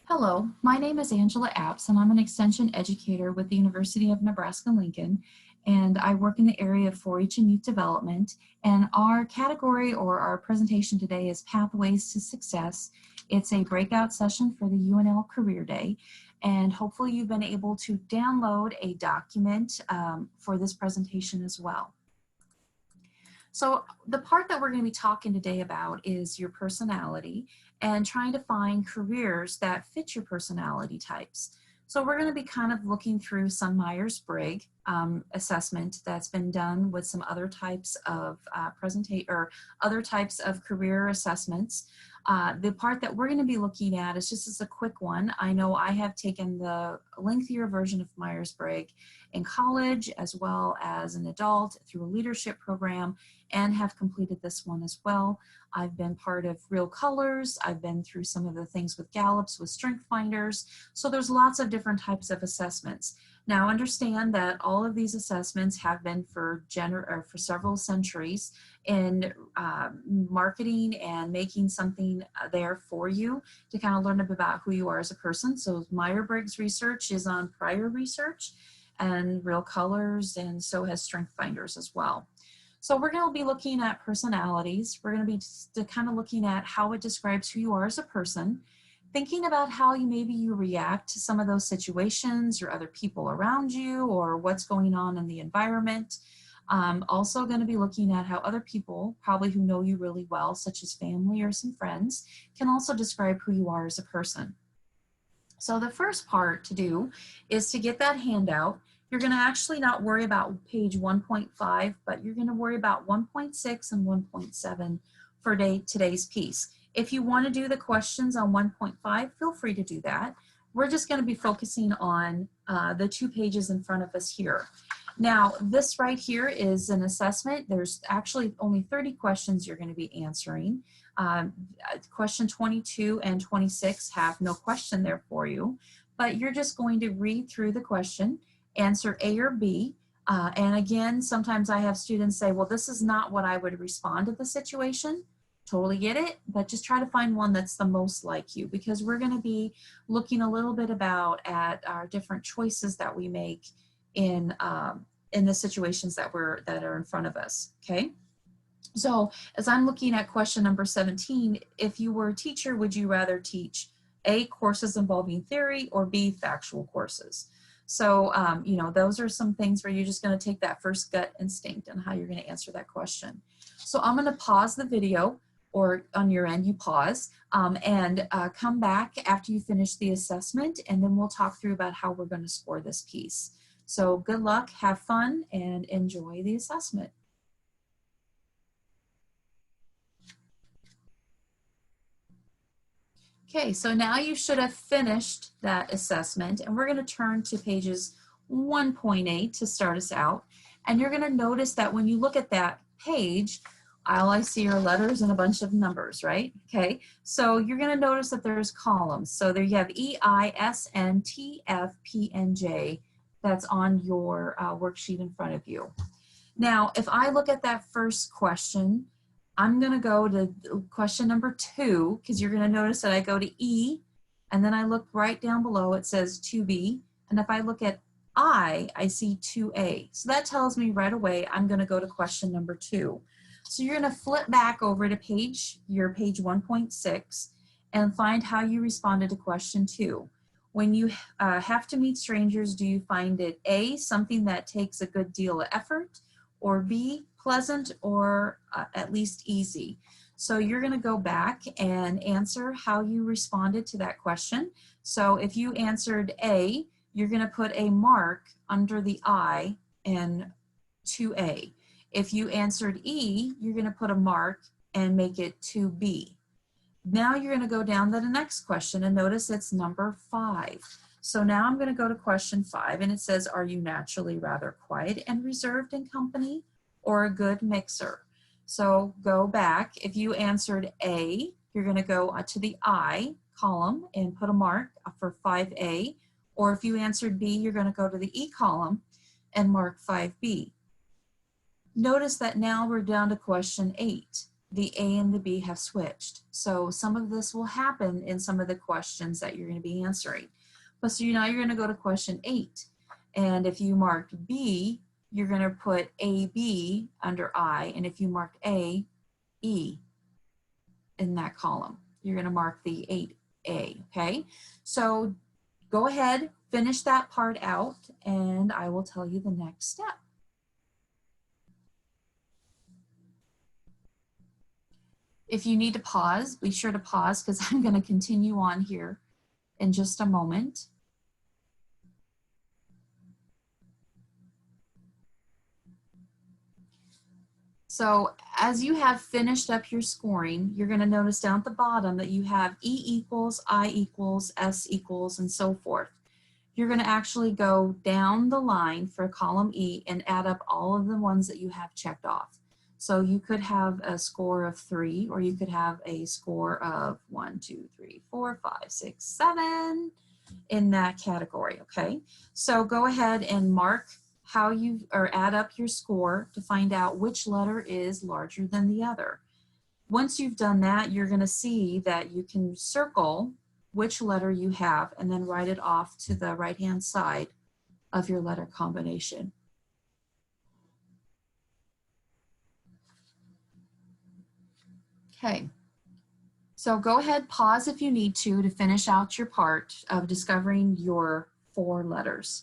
Hello, my name is Angela Apps and I'm an extension educator with the University of Nebraska-Lincoln, and I work in the area of 4-H and youth development. And our category or our presentation today is Pathways to Success. It's a breakout session for the UNL Career Day, and hopefully you've been able to download a document for this presentation as well. So the part that we're going to be talking today about is your personality and trying to find careers that fit your personality types. So we're going to be kind of looking through some Myers-Briggs assessment that's been done with some other types of other types of career assessments. The part that we're going to be looking at is just as a quick one. I know I have taken the lengthier version of Myers-Briggs in college as well as an adult through a leadership program, and have completed this one as well. I've been part of Real Colors. I've been through some of the things with Gallups, with Strength Finders. So there's lots of different types of assessments. Now understand that all of these assessments have been for several centuries in marketing and making something there for you to kind of learn about who you are as a person. So Myers-Briggs research is on prior research and Real Colors, and so has Strength Finders as well. So we're going to be looking at personalities. We're going to be kind of looking at how it describes who you are as a person, thinking about how maybe you react to some of those situations or other people around you or what's going on in the environment. Also going to be looking at how other people, probably who know you really well, such as family or some friends, can also describe who you are as a person. So the first part to do is to get that handout. You're going to actually not worry about page 1.5, but you're going to worry about 1.6 and 1.7 for today's piece. If you want to do the questions on 1.5, feel free to do that. We're just going to be focusing on the 2 pages in front of us here. Now, this right here is an assessment. There's actually only 30 questions you're going to be answering. Question 22 and 26 have no question there for you, but you're just going to read through the question, answer A or B. And again, sometimes I have students say, well, this is not what I would respond to the situation. Totally get it, but just try to find one that's the most like you, because we're going to be looking a little bit at our different choices that we make in the situations that are in front of us. Okay. So as I'm looking at question number 17, if you were a teacher, would you rather teach A, courses involving theory, or B, factual courses? So, you know, those are some things where you're just going to take that first gut instinct and how you're going to answer that question. So I'm going to pause the video, or on your end, you pause, and come back after you finish the assessment, and then we'll talk through about how we're going to score this piece. So good luck, have fun, and enjoy the assessment. Okay, so now you should have finished that assessment, and we're going to turn to pages 1.8 to start us out. And you're going to notice that when you look at that page, all I see are letters and a bunch of numbers, right? Okay, so you're going to notice that there's columns. So there you have E, I, S, N, T, F, P, and J. That's on your worksheet in front of you. Now, if I look at that first question, I'm going to go to question number 2, because you're going to notice that I go to E, and then I look right down below, it says 2B, and if I look at I see 2A. So that tells me right away I'm going to go to question number 2. So you're going to flip back over to your page 1.6 and find how you responded to question 2. When you have to meet strangers, do you find it A, something that takes a good deal of effort, or B, pleasant, or at least easy? So you're going to go back and answer how you responded to that question. So if you answered A, you're going to put a mark under the I in 2A. If you answered E, you're going to put a mark and make it 2B. Now you're going to go down to the next question, and notice it's number 5. So now I'm going to go to question 5, and it says, are you naturally rather quiet and reserved in company, or a good mixer? So go back. If you answered A, you're going to go to the I column and put a mark for 5A. Or if you answered B, you're going to go to the E column and mark 5B. Notice that now we're down to question 8. the A and the B have switched. So some of this will happen in some of the questions that you're going to be answering. But so now you're going to go to question 8. And if you marked B, you're going to put AB under I. And if you marked A, E in that column. You're going to mark the 8A, okay? So go ahead, finish that part out, and I will tell you the next step. If you need to pause, be sure to pause because I'm going to continue on here in just a moment. So as you have finished up your scoring, you're going to notice down at the bottom that you have E equals, I equals, S equals, and so forth. You're going to actually go down the line for column E and add up all of the ones that you have checked off. So you could have a score of 3, or you could have a score of 1, 2, 3, 4, 5, 6, 7 in that category, okay? So go ahead and mark how you, or add up your score to find out which letter is larger than the other. Once you've done that, you're going to see that you can circle which letter you have and then write it off to the right-hand side of your letter combination. Okay, so go ahead, pause if you need to finish out your part of discovering your 4 letters.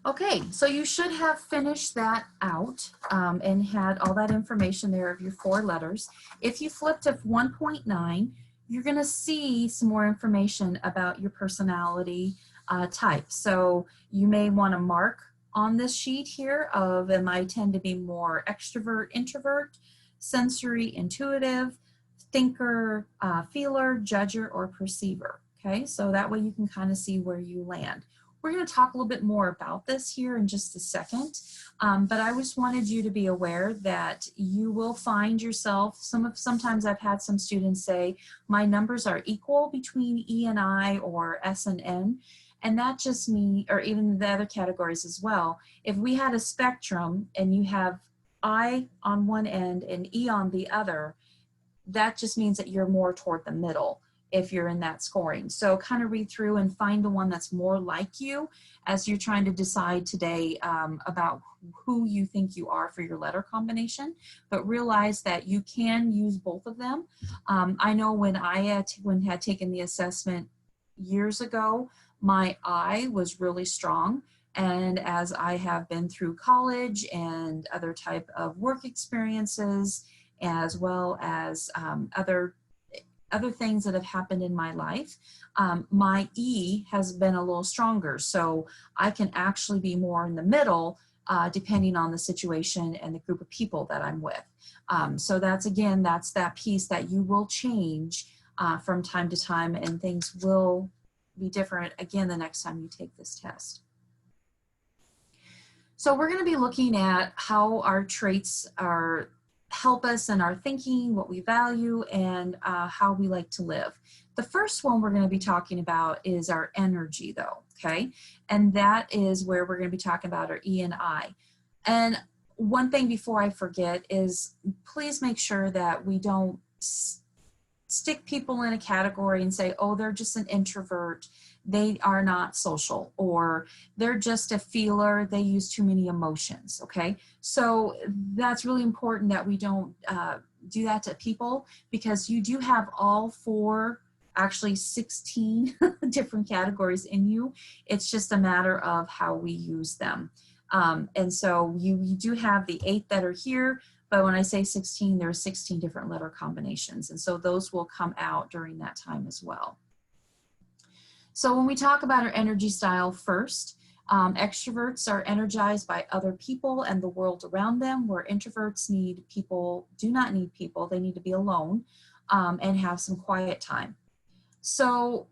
Okay, so you should have finished that out and had all that information there of your 4 letters. If you flip to 1.9, you're going to see some more information about your personality type. So you may want to mark on this sheet here of, am I tend to be more extrovert, introvert, sensory, intuitive, thinker, feeler, judger, or perceiver. Okay, so that way you can kind of see where you land. We're going to talk a little bit more about this here in just a second, but I just wanted you to be aware that you will find yourself, sometimes I've had some students say, my numbers are equal between E and I or S and N, and that just means, or even the other categories as well, if we had a spectrum and you have I on one end and E on the other, that just means that you're more toward the middle if you're in that scoring. So kind of read through and find the one that's more like you as you're trying to decide today about who you think you are for your letter combination, but realize that you can use both of them. I know when I had taken the assessment years ago, my I was really strong. And as I have been through college and other type of work experiences, as well as other things that have happened in my life, my E has been a little stronger. So I can actually be more in the middle depending on the situation and the group of people that I'm with. So that's, again, that's that piece that you will change from time to time, and things will be different again the next time you take this test. So we're going to be looking at how our traits help us in our thinking, what we value, and how we like to live. The first one we're going to be talking about is our energy, though, okay? And that is where we're going to be talking about our E and I. And one thing before I forget is please make sure that we don't stick people in a category and say, oh, they're just an introvert, they are not social, or they're just a feeler, they use too many emotions, okay? So that's really important that we don't do that to people, because you do have all 4, actually 16 different categories in you. It's just a matter of how we use them. And so you do have the 8 that are here, but when I say 16, there are 16 different letter combinations. And so those will come out during that time as well. So when we talk about our energy style first, extroverts are energized by other people and the world around them, where introverts do not need people, they need to be alone and have some quiet time. So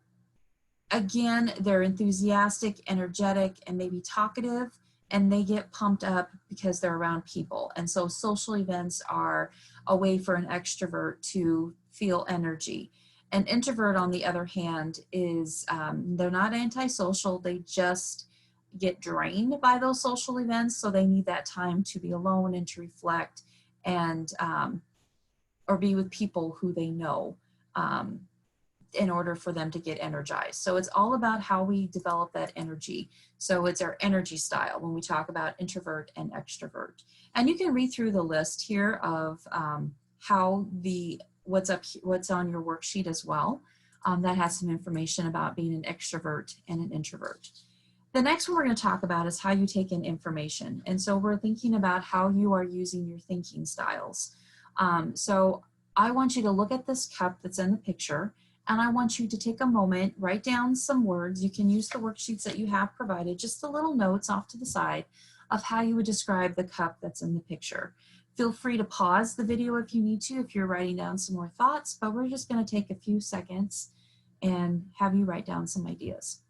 again, they're enthusiastic, energetic, and maybe talkative, and they get pumped up because they're around people. And so social events are a way for an extrovert to feel energy. An introvert, on the other hand, is they're not antisocial. They just get drained by those social events. So they need that time to be alone and to reflect and or be with people who they know in order for them to get energized. So it's all about how we develop that energy. So it's our energy style when we talk about introvert and extrovert. And you can read through the list here of how what's on your worksheet as well. That has some information about being an extrovert and an introvert. The next one we're going to talk about is how you take in information. And so we're thinking about how you are using your thinking styles. So I want you to look at this cup that's in the picture, and I want you to take a moment, write down some words. You can use the worksheets that you have provided, just the little notes off to the side of how you would describe the cup that's in the picture. Feel free to pause the video if you need to, if you're writing down some more thoughts, but we're just going to take a few seconds and have you write down some ideas.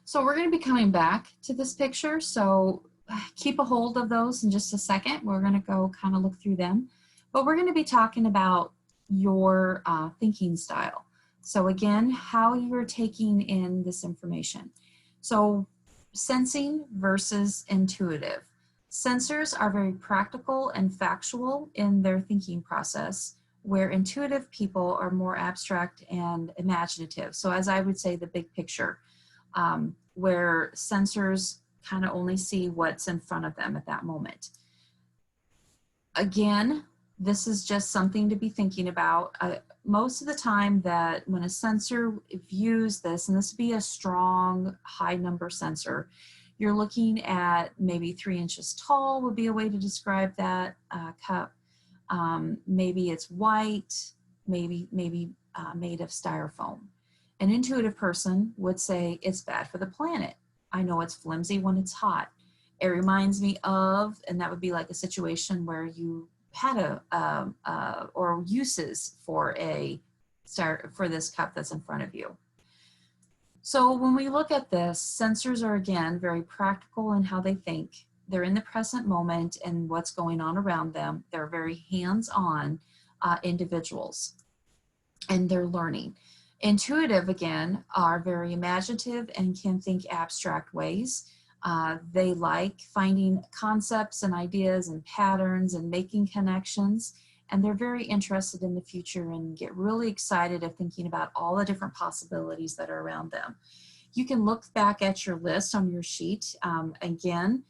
So we're going to be coming back to this picture. So keep a hold of those in just a second. We're going to go kind of look through them. But we're going to be talking about your thinking style. So again, how you're taking in this information. So sensing versus intuitive. Sensors are very practical and factual in their thinking process, where intuitive people are more abstract and imaginative. So as I would say, the big picture. Where sensors kind of only see what's in front of them at that moment. Again, this is just something to be thinking about. Most of the time that when a sensor views this, and this would be a strong high number sensor, you're looking at maybe 3 inches tall would be a way to describe that cup. Maybe it's white, maybe made of styrofoam. An intuitive person would say it's bad for the planet. I know it's flimsy when it's hot. It reminds me of, and that would be like a situation where you had or uses for this cup that's in front of you. So when we look at this, sensors are again very practical in how they think. They're in the present moment and what's going on around them. They're very hands-on individuals, and they're learning. Intuitive, again, are very imaginative and can think abstract ways. They like finding concepts and ideas and patterns and making connections, and they're very interested in the future and get really excited of thinking about all the different possibilities that are around them. You can look back at your list on your sheet. Again,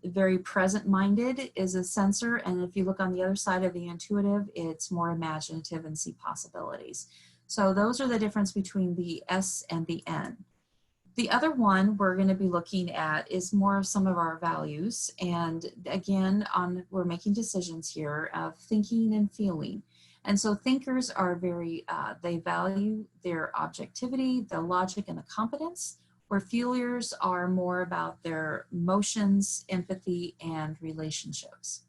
very present-minded is a sensor, and if you look on the other side of the intuitive, it's more imaginative and see possibilities. So those are the difference between the S and the N. The other one we're going to be looking at is more of some of our values. And again, we're making decisions here of thinking and feeling. And so thinkers are very, they value their objectivity, the logic, and the competence, where feelers are more about their emotions, empathy, and relationships.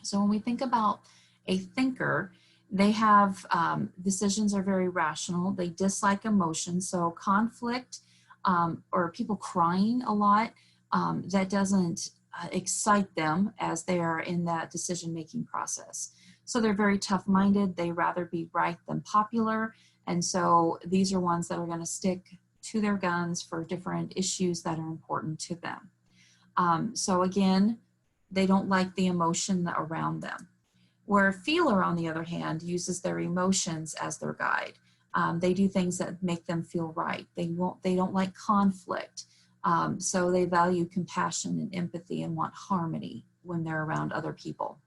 So when we think about a thinker, they have, decisions are very rational. They dislike emotion. So conflict or people crying a lot, that doesn't excite them as they are in that decision-making process. So they're very tough-minded. They rather be right than popular. And so these are ones that are going to stick to their guns for different issues that are important to them. So again, they don't like the emotion around them. Where a feeler, on the other hand, uses their emotions as their guide. They do things that make them feel right. They don't like conflict. So they value compassion and empathy and want harmony when they're around other people.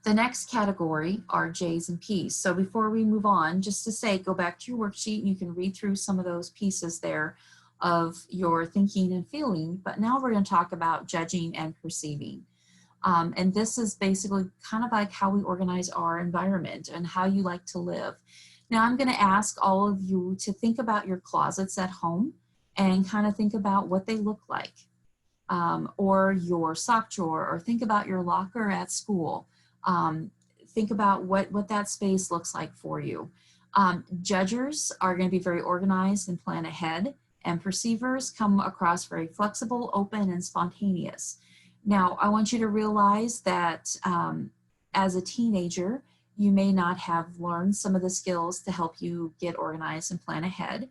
The next category are J's and P's. So before we move on, just to say, go back to your worksheet and you can read through some of those pieces there of your thinking and feeling. But now we're going to talk about judging and perceiving. And this is basically kind of like how we organize our environment and how you like to live. Now I'm going to ask all of you to think about your closets at home. and kind of think about what they look like, or your sock drawer, or think about your locker at school. Think about what that space looks like for you. Judgers are going to be very organized and plan ahead, and perceivers come across very flexible, open, and spontaneous. Now, I want you to realize that as a teenager, you may not have learned some of the skills to help you get organized and plan ahead.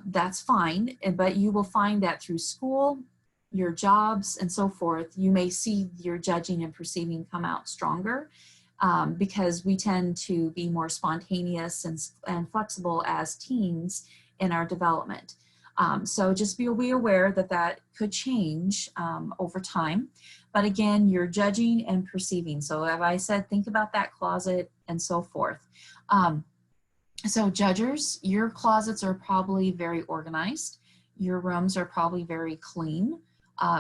That's fine, but you will find that through school, your jobs, and so forth, you may see your judging and perceiving come out stronger, because we tend to be more spontaneous and flexible as teens in our development. So just be aware that that could change over time. But again, you're judging and perceiving. So as I said, think about that closet and so forth. So judgers, your closets are probably very organized. Your rooms are probably very clean.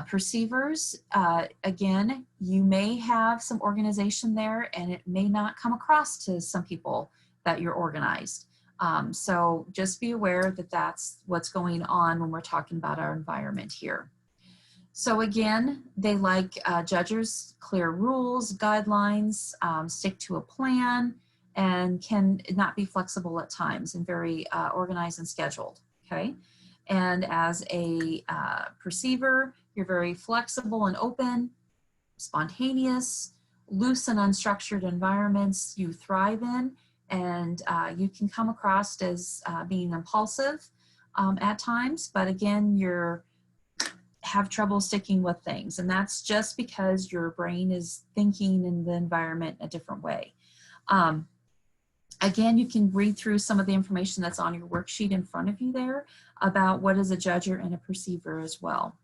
Perceivers, again, you may have some organization there, and it may not come across to some people that you're organized. So just be aware that that's what's going on when we're talking about our environment here. So again, they like judgers, clear rules, guidelines, stick to a plan, and can not be flexible at times, and very organized and scheduled, okay? And as a perceiver, you're very flexible and open, spontaneous, loose and unstructured environments you thrive in, and you can come across as being impulsive at times, but again, you're have trouble sticking with things, and that's just because your brain is thinking in the environment a different way. Again, you can read through some of the information that's on your worksheet in front of you there about what is a judger and a perceiver as well.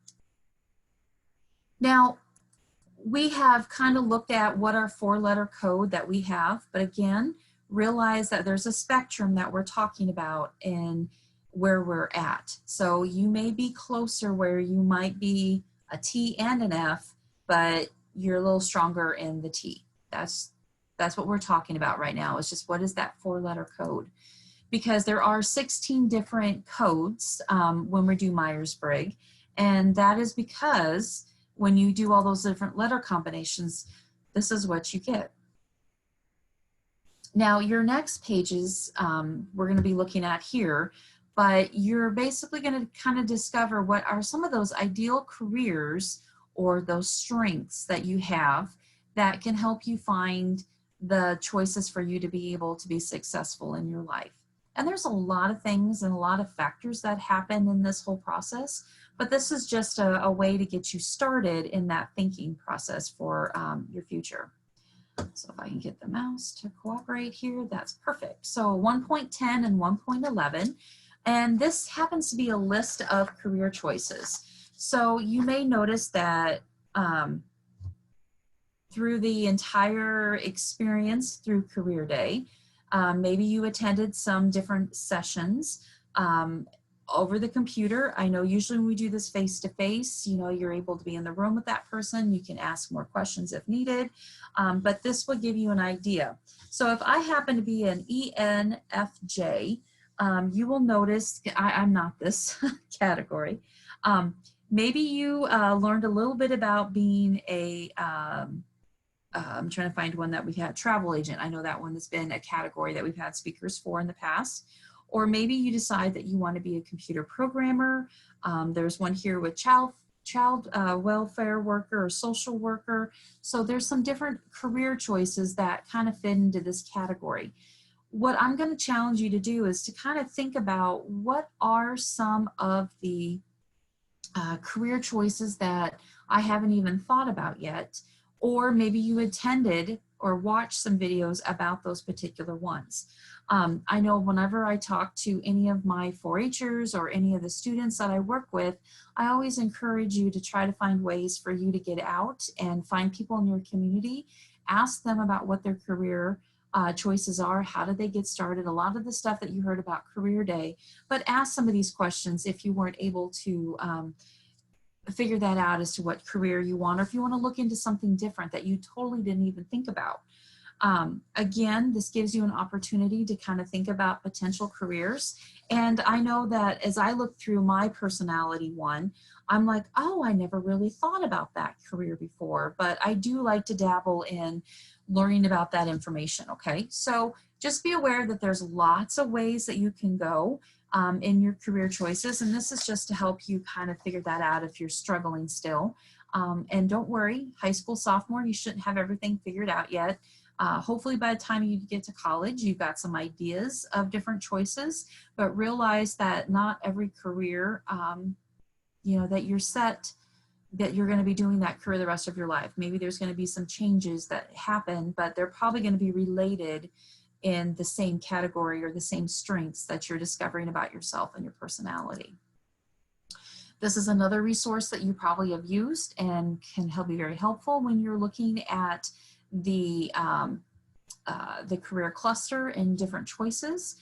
Now, we have kind of looked at what our four-letter code that we have, but again, realize that there's a spectrum that we're talking about in where we're at. So you may be closer where you might be a T and an F, but you're a little stronger in the T. That's what we're talking about right now. It's just, what is that four-letter code? Because there are 16 different codes when we do Myers-Briggs, and that is because when you do all those different letter combinations, this is what you get. Now, your next pages we're going to be looking at here, but you're basically going to kind of discover what are some of those ideal careers or those strengths that you have that can help you find the choices for you to be able to be successful in your life. And there's a lot of things and a lot of factors that happen in this whole process, but this is just a way to get you started in that thinking process for your future. So if I can get the mouse to cooperate here, that's perfect. So 1.10 and 1.11, and this happens to be a list of career choices. So you may notice that through the entire experience through Career Day, maybe you attended some different sessions over the computer. I know usually when we do this face-to-face, you know, you're able to be in the room with that person. You can ask more questions if needed, but this will give you an idea. So if I happen to be an ENFJ, you will notice I'm not this category. Maybe you learned a little bit about being a I'm trying to find one that we had, travel agent. I know that one has been a category that we've had speakers for in the past. Or maybe you decide that you want to be a computer programmer. There's one here with child welfare worker or social worker. So there's some different career choices that kind of fit into this category. What I'm going to challenge you to do is to kind of think about what are some of the career choices that I haven't even thought about yet, or maybe you attended or watched some videos about those particular ones. I know whenever I talk to any of my 4-Hers or any of the students that I work with, I always encourage you to try to find ways for you to get out and find people in your community, ask them about what their career choices are, how did they get started, a lot of the stuff that you heard about Career Day, but ask some of these questions if you weren't able to figure that out as to what career you want, or if you want to look into something different that you totally didn't even think about. Again, this gives you an opportunity to kind of think about potential careers. And I know that as I look through my personality one, I'm like, oh, I never really thought about that career before, but I do like to dabble in learning about that information, okay? So just be aware that there's lots of ways that you can go in your career choices, and this is just to help you kind of figure that out if you're struggling still. And don't worry, high school sophomore, you shouldn't have everything figured out yet. Hopefully by the time you get to college, you've got some ideas of different choices, but realize that not every career, you know, that you're set, that you're going to be doing that career the rest of your life. Maybe there's going to be some changes that happen, but they're probably going to be related in the same category or the same strengths that you're discovering about yourself and your personality. This is another resource that you probably have used and can help be very helpful when you're looking at the career cluster and different choices.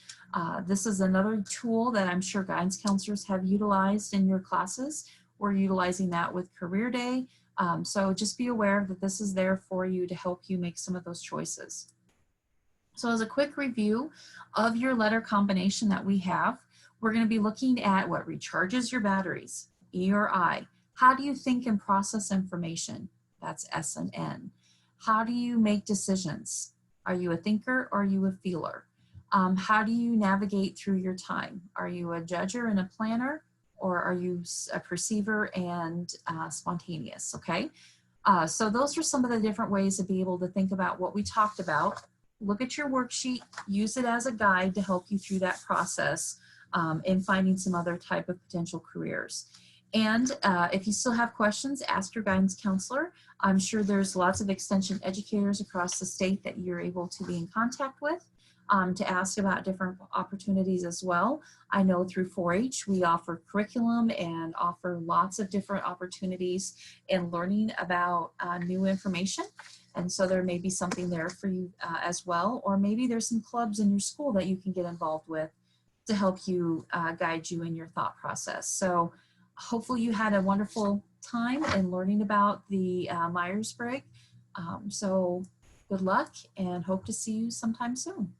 This is another tool that I'm sure guidance counselors have utilized in your classes. We're utilizing that with Career Day. So just be aware that this is there for you to help you make some of those choices. So as a quick review of your letter combination that we have, we're going to be looking at what recharges your batteries, E or I. How do you think and process information? That's S and N. How do you make decisions? Are you a thinker or are you a feeler? How do you navigate through your time? Are you a judger and a planner, or are you a perceiver and spontaneous, okay? So those are some of the different ways to be able to think about what we talked about. Look at your worksheet, use it as a guide to help you through that process in finding some other type of potential careers. And if you still have questions, ask your guidance counselor. I'm sure there's lots of extension educators across the state that you're able to be in contact with to ask about different opportunities as well. I know through 4-H we offer curriculum and offer lots of different opportunities in learning about new information. And so there may be something there for you as well, or maybe there's some clubs in your school that you can get involved with to help you guide you in your thought process. So hopefully you had a wonderful time in learning about the Myers-Briggs. So good luck and hope to see you sometime soon.